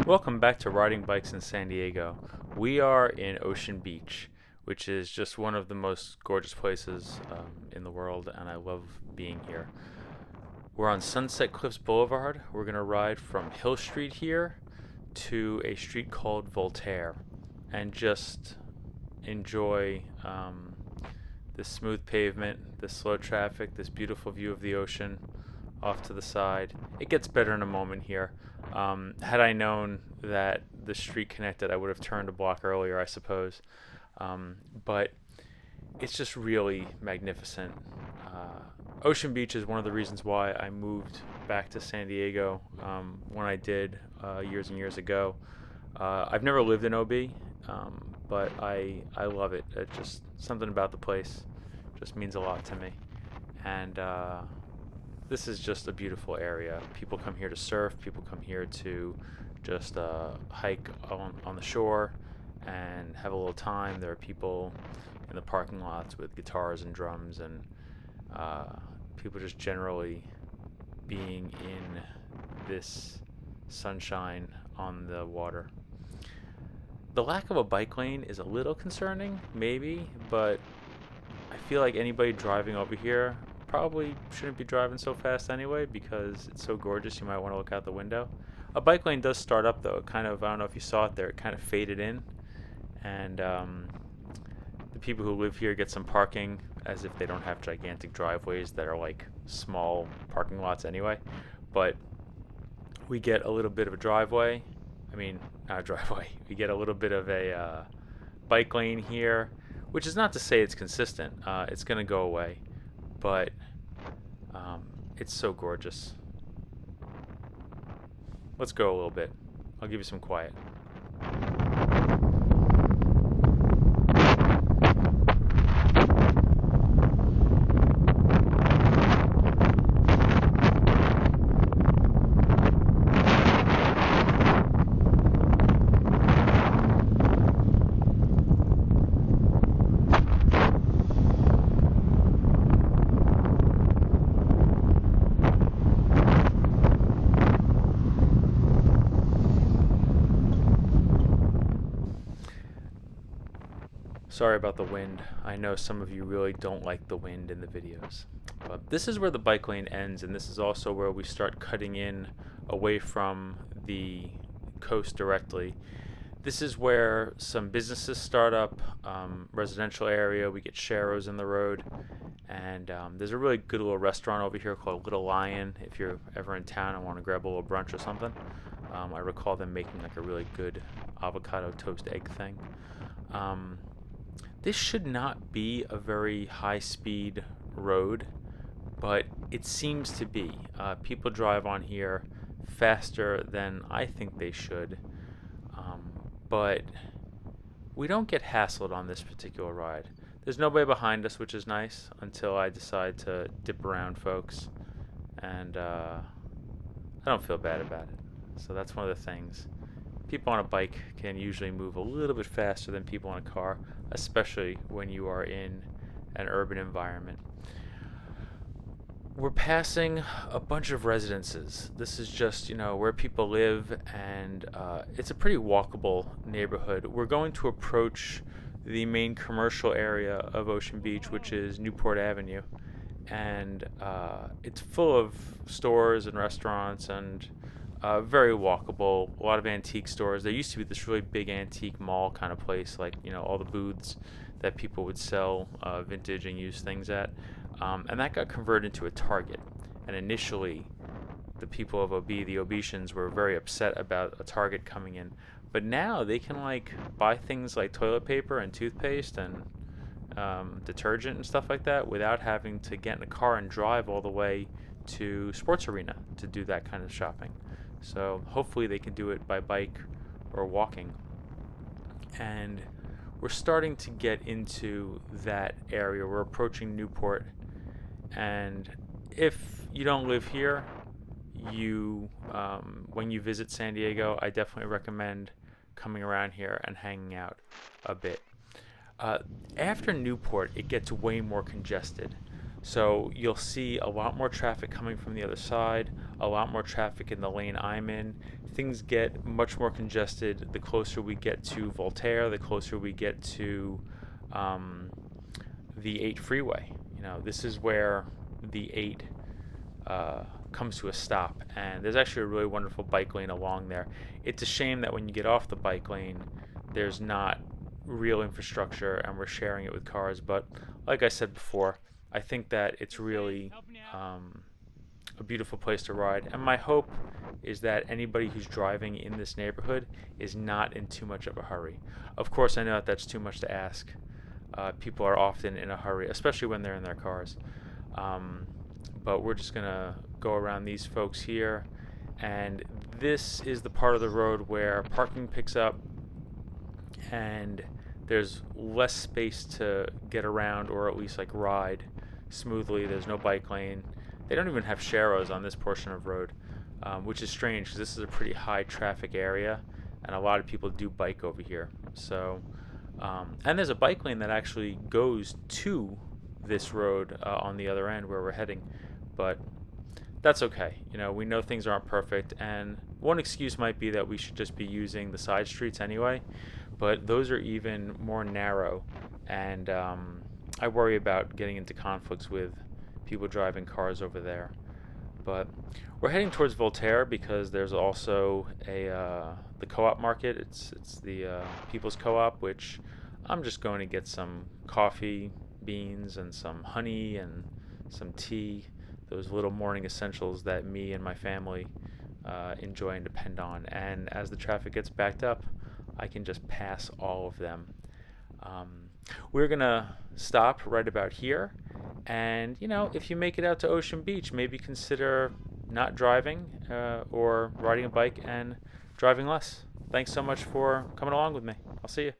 Welcome back to Riding Bikes in San Diego. We are in Ocean Beach, which is just one of the most gorgeous places in the world, and I love being here. We're on Sunset Cliffs Boulevard. We're going to ride from Hill Street here to a street called Voltaire and just enjoy this smooth pavement, this slow traffic, this beautiful view of the ocean off to the side. It gets better in a moment here. Had I known that the street connected, I would have turned a block earlier, I suppose. But it's just really magnificent. Ocean Beach is one of the reasons why I moved back to San Diego when I did years and years ago. I've never lived in OB, but I love it. It just something about the place just means a lot to me. And this is just a beautiful area. People come here to surf. People come here to just hike on the shore and have a little time. There are people in the parking lots with guitars and drums, and people just generally being in this sunshine on the water. The lack of a bike lane is a little concerning, maybe, but I feel like anybody driving over here probably shouldn't be driving so fast anyway, because it's so gorgeous you might want to look out the window. A bike lane does start up though. It kind of, I don't know if you saw it there, it kind of faded in, and the people who live here get some parking as if they don't have gigantic driveways that are like small parking lots anyway. But we get a little bit of a driveway. I mean, not a driveway. We get a little bit of a bike lane here, which is not to say it's consistent. It's going to go away, but it's so gorgeous. Let's go a little bit. I'll give you some quiet. Sorry about the wind. I know some of you really don't like the wind in the videos. But this is where the bike lane ends, and this is also where we start cutting in away from the coast directly. This is where some businesses start up, residential area. We get sharrows in the road, and there's a really good little restaurant over here called Little Lion if you're ever in town and want to grab a little brunch or something. I recall them making like a really good avocado toast egg thing. This should not be a very high-speed road, but it seems to be. People drive on here faster than I think they should, but we don't get hassled on this particular ride. There's nobody behind us, which is nice, until I decide to dip around folks, and I don't feel bad about it. So that's one of the things. People on a bike can usually move a little bit faster than people in a car, especially when you are in an urban environment. We're passing a bunch of residences. This is just, where people live, and it's a pretty walkable neighborhood. We're going to approach the main commercial area of Ocean Beach, which is Newport Avenue, and it's full of stores and restaurants and very walkable, a lot of antique stores. There used to be this really big antique mall kind of place, like, all the booths that people would sell vintage and used things at. And that got converted into a Target. And initially, the people of OB, the Obetians, were very upset about a Target coming in. But now they can, buy things like toilet paper and toothpaste and detergent and stuff like that without having to get in a car and drive all the way to Sports Arena to do that kind of shopping. So hopefully they can do it by bike or walking. And we're starting to get into that area. We're approaching Newport. And if you don't live here, when you visit San Diego, I definitely recommend coming around here and hanging out a bit. After Newport, it gets way more congested. So you'll see a lot more traffic coming from the other side, a lot more traffic in the lane I'm in. Things get much more congested the closer we get to Voltaire, the closer we get to um, the 8 freeway. This is where the 8 comes to a stop, and there's actually a really wonderful bike lane along there. It's a shame that when you get off the bike lane, there's not real infrastructure and we're sharing it with cars, but like I said before, I think that it's really a beautiful place to ride, and my hope is that anybody who's driving in this neighborhood is not in too much of a hurry. Of course, I know that that's too much to ask. People are often in a hurry, especially when they're in their cars. But we're just gonna go around these folks here, and this is the part of the road where parking picks up and there's less space to get around, or at least like ride smoothly. There's no bike lane. They don't even have sharrows on this portion of road, which is strange because this is a pretty high traffic area and a lot of people do bike over here. So and there's a bike lane that actually goes to this road on the other end where we're heading, but that's okay. We know things aren't perfect, and one excuse might be that we should just be using the side streets anyway, but those are even more narrow, and I worry about getting into conflicts with people driving cars over there. But we're heading towards Voltaire because there's also the co-op market. It's the People's Co-op, which I'm just going to get some coffee beans and some honey and some tea, those little morning essentials that me and my family enjoy and depend on. And as the traffic gets backed up, I can just pass all of them. We're gonna stop right about here, and if you make it out to Ocean Beach, maybe consider not driving or riding a bike and driving less. Thanks so much for coming along with me. I'll see you.